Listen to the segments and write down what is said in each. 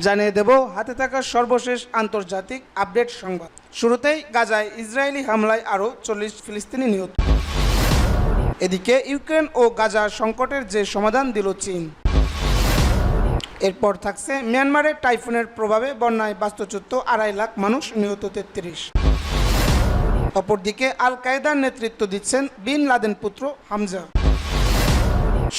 জানিয়ে দেব হাতে থাকা সর্বশেষ আন্তর্জাতিক আপডেট সংবাদ। শুরুতেই গাজায় ইসরায়েলি হামলায় আরও 40 ফিলিস্তিনি নিহত। এদিকে ইউক্রেন ও গাজা সংকটের যে সমাধান দিল চীন। এরপর থাকছে মিয়ানমারে টাইফুনের প্রভাবে বন্যায় বাস্তুচ্যুত 2.5 লাখ মানুষ, নিহত 33। অপরদিকে আল কায়েদার নেতৃত্ব দিচ্ছেন বিন লাদেন পুত্র হামজা।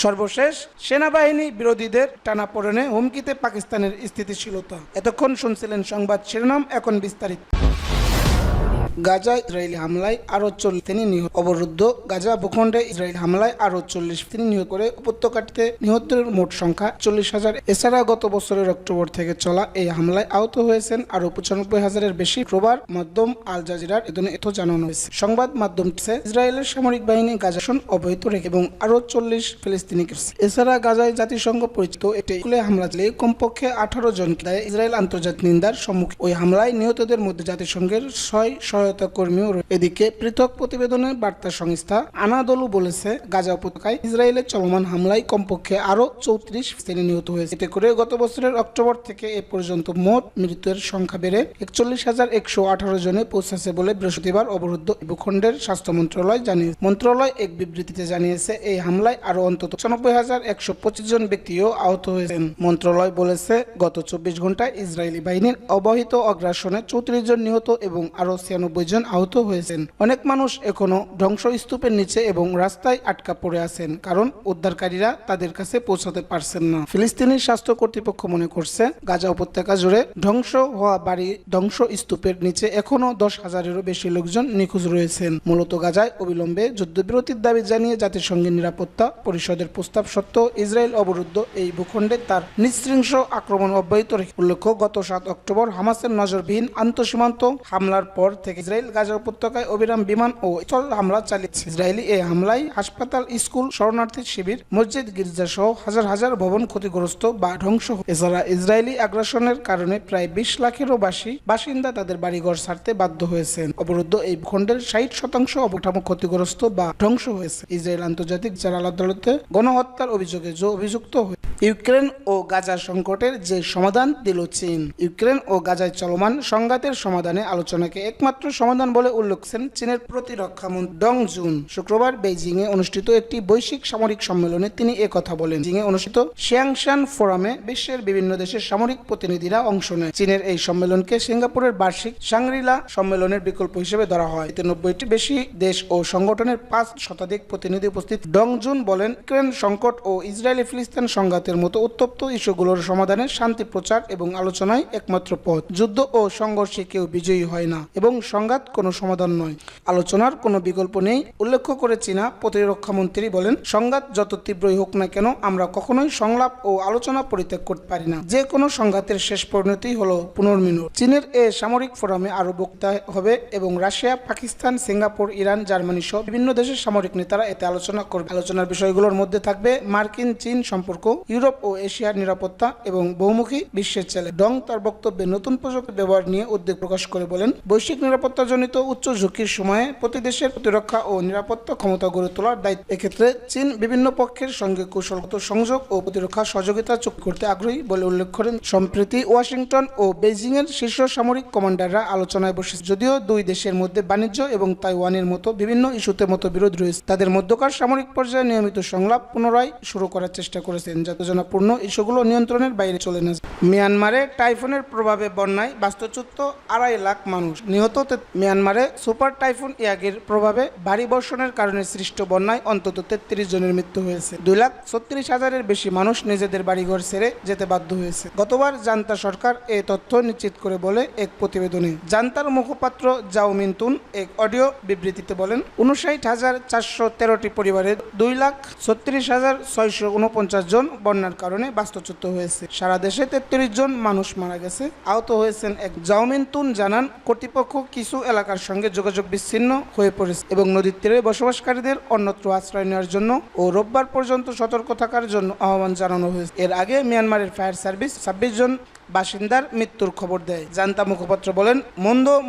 সর্বশেষ সেনাবাহিনী বিরোধীদের টানাপোড়েনে হুমকিতে পাকিস্তানের স্থিতিশীলতা। এতক্ষণ শুনছিলেন সংবাদ শিরোনাম, এখন বিস্তারিত। গাজায় ইসরায়েলি হামলায় আরও 40 নিহত। অবরুদ্ধ গাজা ভূখণ্ডে ইসরায়েল হামলায় আরও 40 নিহত করে উপত্যকাটিতে নিহতের মোট সংখ্যা 40,000। এছাড়া গত বছরের অক্টোবর থেকে চলা এই হামলায় আহত হয়েছেন আরও 95,000-এর বেশি। প্রবার মাধ্যম আল জাজিরার এত জানানো হয়েছে। সংবাদ মাধ্যমটি ইসরায়েলের সামরিক বাহিনী গাজা অব্যাহত রেখে এবং আরও 40 ফিলিস্তিনিকে। এছাড়া গাজায় জাতিসংঘ পরিচিত একটি স্কুলে হামলা চালিয়ে কমপক্ষে 18 জনকে দেয় ইসরায়েল আন্তর্জাতিক নিন্দার সম্মুখীন। ওই হামলায় নিহতদের মধ্যে জাতিসংঘের 6 সহায়তা কর্মীও রয়েছে। এদিকে পৃথক প্রতিবেদনে বার্তা সংস্থা আনাদলু বলেছে, গাজা উপত্যকায় ইসরায়েলের চলমান হামলায় কমপক্ষে আরও 34 ফিলিস্তিনি নিহত হয়েছে। এতে করে গত বছরের অক্টোবর থেকে এ পর্যন্ত মোট মৃতের সংখ্যা বেড়ে 41,118 জনে পৌঁছেছে বলে বৃহস্পতিবার অবরুদ্ধ ভূখণ্ডের স্বাস্থ্য মন্ত্রণালয় জানিয়েছে। মন্ত্রণালয় এক বিবৃতিতে জানিয়েছে, এই হামলায় আরও অন্তত 96,125 জন ব্যক্তিও আহত হয়েছেন। মন্ত্রণালয় বলেছে, গত 24 ঘন্টায় ইসরায়েলি বাহিনীর অবহিত আগ্রাসনে 34 জন নিহত এবং আরও 96 জন আহত হয়েছেন। অনেক মানুষ এখনো ধ্বংসস্তূপের নিচে এবং রাস্তায় আটকা পড়ে আছেন, কারণ উদ্ধারকারীরা তাদের কাছে পৌঁছাতে পারছেন না। ফিলিস্তিনি স্বাস্থ্য কর্তৃপক্ষ মনে করছে, গাজা উপত্যকা জুড়ে ধ্বংস হওয়া বাড়ি ধ্বংসস্তূপের নিচে এখনো 10,000-এরও বেশি লোকজন নিখোঁজ রয়েছেন। মূলত গাজায় অবিলম্বে যুদ্ধবিরতির দাবি জানিয়ে জাতিসংঘের নিরাপত্তা পরিষদের প্রস্তাব সত্ত্বেও ইসরায়েল অবরুদ্ধ এই ভূখণ্ডে তার নৃশংস আক্রমণ অব্যাহত রেখে। উল্লেখ্য, গত 7 অক্টোবর হামাসের নজরবিহীন আন্তঃসীমান্ত হামলার পর থেকে ইসরায়েল গাজা উপত্যকায় অবিরাম বিমান ও স্থল হামলা চালিয়েছে। ইসরায়েলি এই হামলায় হাসপাতাল, স্কুল, শরণার্থী শিবির, মসজিদ, গির্জা সহ হাজার হাজার ভবন ক্ষতিগ্রস্ত বা ধ্বংস। এছাড়া ইসরায়েলি আগ্রাসনের কারণে প্রায় 20 লাখেরও বেশি বাসিন্দা তাদের বাড়িঘর ছাড়তে বাধ্য হয়েছেন। অবরুদ্ধ এই ভূখণ্ডের 60% অবকাঠামো ক্ষতিগ্রস্ত বা ধ্বংস হয়েছে। ইসরায়েল আন্তর্জাতিক বিচার আদালতে গণহত্যার অভিযোগে অভিযুক্ত হয়ে ইউক্রেন ও গাজা সংকটের যে সমাধান দিল চীন। ইউক্রেন ও গাজায় চলমান সংঘাতের সমাধানে আলোচনাকে একমাত্র সমাধান বলে উল্লেখ করেছেন চীনের প্রতিরক্ষা মন্ত্রী ডং জুন। শুক্রবার বেইজিং এ অনুষ্ঠিত একটি বৈশ্বিক সামরিক সম্মেলনে তিনি একথা বলেন। বেইজিং এ অনুষ্ঠিত শিয়াংশান ফোরামে বিশ্বের বিভিন্ন দেশের সামরিক প্রতিনিধিরা অংশ নেয়। চীনের এই সম্মেলনকে সিঙ্গাপুরের বার্ষিক শাংরি-লা সম্মেলনের বিকল্প হিসেবে ধরা হয়। এতে 90টি বেশি দেশ ও সংগঠনের 5 শতাধিক প্রতিনিধি উপস্থিত। ডং জুন বলেন, ইউক্রেন সংকট ও ইসরায়েলি ফিলিস্তিন সংঘাতের মতো উত্তপ্ত ইস্যুগুলোর সমাধানে শান্তি প্রচার এবং আলোচনায় একমাত্র পথ। যুদ্ধ ও সংঘর্ষে কেউ বিজয়ী হয় না এবং সংঘাত কোনো সমাধান নয়। আলোচনার কোনো বিকল্প নেই। উল্লেখ করে চীনা প্রতিরক্ষা মন্ত্রী বলেন, সংঘাত যত তীব্রই হোক না কেন, আমরা কখনোই সংলাপ ও আলোচনা পরিত্যাগ করতে পারি না। যে কোনো সংঘাতের শেষ পরিণতি হলো পুনর্মিলন। চীনের এ সামরিক ফোরামে আরো বক্তা হবে এবং Russia, Pakistan, Singapore, Iran, Germany সহ বিভিন্ন দেশের সামরিক নেতারা এতে আলোচনা করবে। আলোচনার বিষয়গুলোর মধ্যে থাকবে মার্কিন চীন সম্পর্ক, ইউরোপ ও এশিয়ার নিরাপত্তা এবং বহুমুখী বিশ্বের চ্যালেঞ্জ। ডং তার বক্তব্যে নতুন প্রযুক্তি ব্যবহার নিয়ে উদ্বেগ প্রকাশ করে বলেন, বৈশ্বিক নিরাপত্তাজনিত উচ্চ ঝুঁকির সময়ে প্রতি দেশের প্রতিরক্ষা ও নিরাপত্তা ক্ষমতা গড়ে তোলার দায়িত্ব। এক্ষেত্রে চীন বিভিন্ন পক্ষের সঙ্গে কৌশলগত সংযোগ ও প্রতিরক্ষা সহযোগিতা চুক্তি করতে আগ্রহী বলে উল্লেখ করেন। সম্প্রতি ওয়াশিংটন ও বেইজিং এর শীর্ষ সামরিক কমান্ডাররা আলোচনায় বসেছে। যদিও দুই দেশের মধ্যে বাণিজ্য এবং তাইওয়ানের মতো বিভিন্ন ইস্যুতে মতবিরোধ রয়েছে, তাদের মধ্যকার সামরিক পর্যায়ে নিয়মিত সংলাপ পুনরায় শুরু করার চেষ্টা করেছেন, যাতে উত্তেজনাপূর্ণ ইস্যুগুলো নিয়ন্ত্রণের বাইরে চলে না যায়। মিয়ানমারে টাইফুনের প্রভাবে বন্যায় বাস্তুচ্যুত 2.5 লাখ মানুষ, নিহত। মিয়ানমারে সুপার টাইফুন ইয়াগির প্রভাবে ভারী বর্ষণের কারণে সৃষ্ট বন্যায় অন্তত 33 জনের মৃত্যু হয়েছে। 2,36,000-এর বেশি মানুষ নিজেদের বাড়িঘর ছেড়ে যেতে বাধ্য হয়েছে। গতবার জান্তা সরকার এ তথ্য নিশ্চিত করে বলে এক প্রতিবেদনে। জান্তার মুখপাত্র জাও মিন্তুন এক অডিও বিবৃতিতে বলেন, 59,413টি পরিবারের 2,36,649 জন বন্যার কারণে বাস্তুচ্যুত হয়েছে। সারা দেশে 33 জন মানুষ মারা গেছে, আহত হয়েছেন এক। জাও মিন্তুন জানান, কর্তৃপক্ষ কিছু এলাকার সঙ্গে যোগাযোগ বিচ্ছিন্ন হয়ে পড়েছে এবং নদীর তীরে বসবাসকারীদের অন্যত্র আশ্রয় নেওয়ার জন্য ও রোববার পর্যন্ত সতর্ক থাকার জন্য আহ্বান জানানো হয়েছে। এর আগে মিয়ানমারের ফায়ার সার্ভিস 26 জন বাসিন্দার মৃত্যুর খবর দেয়। জান্তা মুখপাত্র বলেন,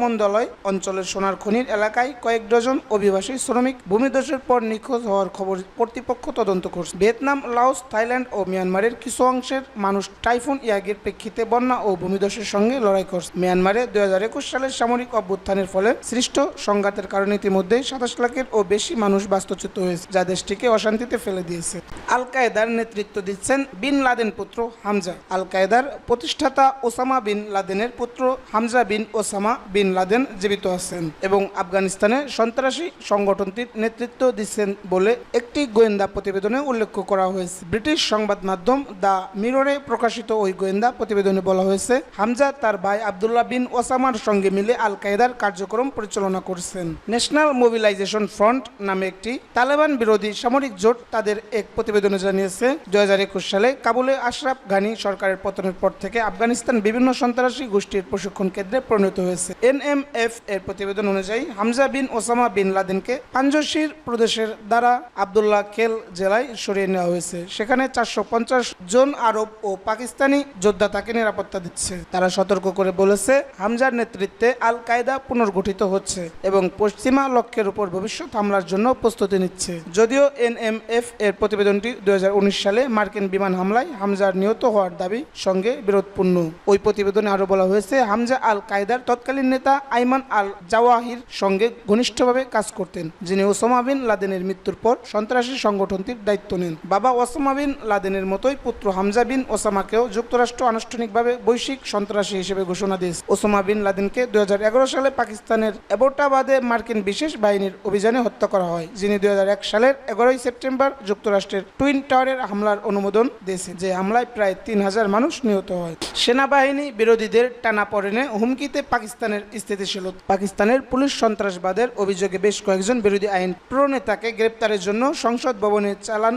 মন্দালয় অঞ্চলের সোনার খনির এলাকায় কয়েক ডজন অভিবাসী শ্রমিক ভূমিধসের পর নিখোঁজ হওয়ার খবর কর্তৃপক্ষ তদন্ত করছে। ভিয়েতনাম, লাওস, থাইল্যান্ড ও মিয়ানমারের কিছু অংশের মানুষ টাইফুন ইয়াগির প্রেক্ষিতে বন্যা ও ভূমিধসের সঙ্গে লড়াই করছে। মিয়ানমারে 2021 সালের সামরিক অভ্যুত্থানের ফলে সৃষ্ট সংঘাতের কারণে ইতিমধ্যে 27 লাখের ও বেশি মানুষ বাস্তুচ্যুত হয়েছে, যা দেশটিকে অশান্তিতে ফেলে দিয়েছে। আল কায়েদার নেতৃত্ব দিচ্ছেন বিন লাদেন পুত্র হামজা। আল কায়েদার প্রতিষ্ঠাতা ওসামা বিন লাদেনের পুত্র হামজা বিন ওসামা বিন লাদেন জীবিত আছেন এবং আফগানিস্তানে সন্ত্রাসী সংগঠনটির নেতৃত্ব দিচ্ছেন বলে একটি গোয়েন্দা প্রতিবেদনে উল্লেখ করা হয়েছে। ব্রিটিশ সংবাদ মাধ্যম দ্য মিররে প্রকাশিত ওই গোয়েন্দা প্রতিবেদনে বলা হয়েছে, হামজা তার ভাই আবদুল্লাহ বিন ওসামার সঙ্গে মিলে আল কায়েদার কার্যক্রম পরিচালনা করছেন। ন্যাশনাল মোবিলাইজেশন ফ্রন্ট নামে একটি তালেবান বিরোধী সামরিক জোট তাদের এক প্রতিবেদনে জানিয়েছে, 2021 সালে কাবুলে আশরাফ গানি সরকারের পতনের পর থেকে আফগানিস্তান বিভিন্ন সন্ত্রাসী গোষ্ঠীর প্রশিক্ষণ কেন্দ্রে পরিণত হয়েছে। NMF এর প্রতিবেদন অনুযায়ী হামজা বিন ওসামা বিন লাদেনকে পাঞ্জশির প্রদেশের দ্বারা আবদুল্লাহ খেল জেলায় সরিয়ে নেওয়া হয়েছে। সেখানে 450 জন আরব ও পাকিস্তানি যোদ্ধা তাকে নিরাপত্তা দিচ্ছে। তারা সতর্ক করে বলেছে, হামজার নেতৃত্বে আল কায়েদা পুনর্গঠিত হচ্ছে এবং পশ্চিমা লক্ষ্যের উপর ভবিষ্যৎ হামলার জন্য প্রস্তুতি নিচ্ছে। যদিও NMF এর প্রতিবেদনটি 2019 সালে মার্কিন বিমান হামলায় হামজার নিহত হওয়ার দাবি সঙ্গে বিরোধপূর্ণ। ওই প্রতিবেদনে আরো বলা হয়েছে, হামজা আল কায়েদার তৎকালীন নেতা আইমান আল জাওয়াহির সঙ্গে ঘনিষ্ঠভাবে কাজ করতেন, যিনি ওসামা বিন লাদেনের মৃত্যুর পর সন্ত্রাসী সংগঠনটির দায়িত্ব নেন। বাবা ওসামা বিন লাদেনের মতোই পুত্র হামজা বিন ওসামাকেও যুক্তরাষ্ট্র আনুষ্ঠানিকভাবে বৈশ্বিক সন্ত্রাসী হিসেবে ঘোষণা দিয়েছে। ওসামা বিন লাদেনকে 2011 সালে পাকিস্তানের অ্যাবোটাবাদে মার্কিন বিশেষ বাহিনীর অভিযানে হত্যা করা হয়, যিনি 2001 সালের 11 সেপ্টেম্বর যুক্তরাষ্ট্রের টুইন টাওয়ারের হামলার অনুমোদন দিয়েছে, যে হামলায় প্রায় 3000 মানুষ নিহত হয়। সেনাবাহিনী বিরোধীদের টানাপোড়েনে হুমকিতে পাকিস্তানের স্থিতিশীলতা। পাকিস্তানের পুলিশ সন্ত্রাসবাদের অভিযোগে বেশ কয়েকজন বিরোধী আইন প্রণেতাকে গ্রেপ্তারের জন্য সংসদ ভবনে চালান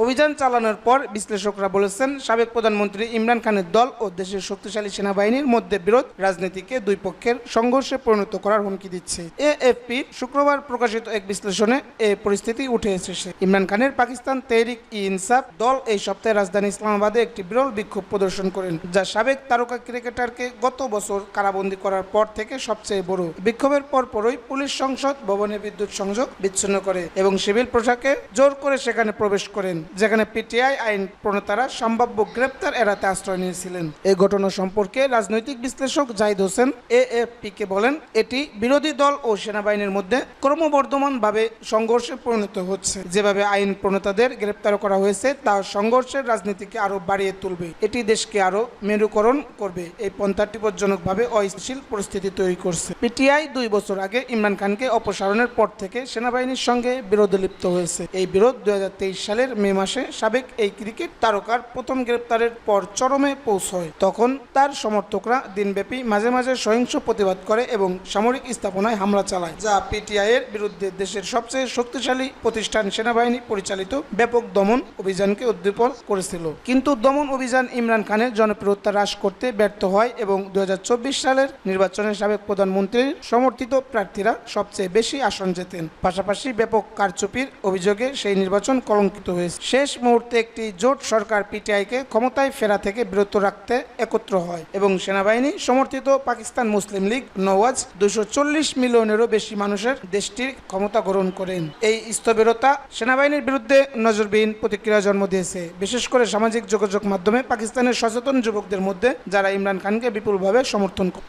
অভিযান চালানোর পর বিশ্লেষকরা বলেছেন, সাবেক প্রধানমন্ত্রী ইমরান খানের দল ও দেশের শক্তিশালী সেনাবাহিনীর মধ্যে বিরোধ রাজনীতিকে দুই পক্ষের সংঘর্ষে পরিণত করার হুমকি দিচ্ছে। AFP শুক্রবার প্রকাশিত এক বিশ্লেষণে এই পরিস্থিতি উঠে এসেছে। ইমরান খানের পাকিস্তান তেহরিক-ই-ইনসাফ দল এই সপ্তাহে রাজধানী ইসলামাবাদে একটি বিরল বিক্ষোভ প্রদর্শন করেন, যা সাবেক তারকা ক্রিকেটারকে গত বছর কারাবন্দী করার পর থেকে সবচেয়ে বড়। বিক্ষোভের পরপরই পুলিশ সংসদ ভবনে বিদ্যুৎ সংযোগ বিচ্ছিন্ন করে এবং সিভিল পোশাকে জোর করে সেখানে প্রবেশ করেন, যেখানে PTI আইন প্রণেতারা সম্ভাব্য গ্রেপ্তার এড়াতে আশ্রয় নিয়েছিলেন। এই ঘটনা সম্পর্কে রাজনৈতিক বিশ্লেষক জাহিদ হোসেন AFP-কে বলেন, এটি বিরোধী দল ও সেনাবাহিনীর মধ্যে ক্রমবর্ধমানভাবে সংঘর্ষে পরিণত হচ্ছে। যেভাবে আইন প্রণেতাদের গ্রেপ্তার করা হয়েছে তা সংঘর্ষের রাজনীতিকে আরো বাড়িয়ে তুলবে। এটি দেশকে আরো মেরুকরণ করবে। এই পন্থাটি বিপজ্জনকভাবে অস্থিতিশীল পরিস্থিতি তৈরি করছে। PTI 2 বছর আগে ইমরান খানকে অপসারণের পর থেকে সেনাবাহিনীর সঙ্গে বিরোধে লিপ্ত হয়েছে। এই বিরোধ 2023 সালের মে মাসে সাবেক এই ক্রিকেট তারকার প্রথম গ্রেপ্তারের পর চরমে পৌঁছয়। তখন তার সমর্থকরা দিনব্যাপী মাঝে মাঝে সহিংস প্রতিবাদ করে এবং সামরিক স্থাপনায় হামলা চালায়, যা PTI এর বিরুদ্ধে দেশের সবচেয়ে শক্তিশালী প্রতিষ্ঠান সেনাবাহিনী পরিচালিত ব্যাপক দমন অভিযানকে উদ্দীপন করেছিল। কিন্তু দমন অভিযান ইমরান খানের জনপ্রিয়তা হ্রাস করতে ব্যর্থ হয় এবং 2024 সালের নির্বাচনে সাবেক প্রধানমন্ত্রীর সমর্থিত প্রার্থীরা সবচেয়ে বেশি আসন জেতেন। পাশাপাশি ব্যাপক কারচুপির অভিযোগে সেই নির্বাচন কলঙ্কিত হয়েছে। শেষ মুহূর্তে একটি জোট সরকার PTI-কে ক্ষমতায় ফেরা থেকে বিরত রাখতে একত্র হয় এবং সেনাবাহিনী সমর্থিত পাকিস্তান মুসলিম লীগ নওয়াজ 240 মিলিয়নেরও বেশি মানুষের দেশটির ক্ষমতা গ্রহণ করেন। এই স্থবিরতা সেনাবাহিনীর বিরুদ্ধে নজরবিহীন প্রতিক্রিয়া জন্ম দিয়েছে, বিশেষ করে সামাজিক যোগাযোগ মাধ্যমে পাকিস্তানের সচেতন যুবকদের মধ্যে, যারা ইমরান খানকে বিপুলভাবে সমর্থন করে।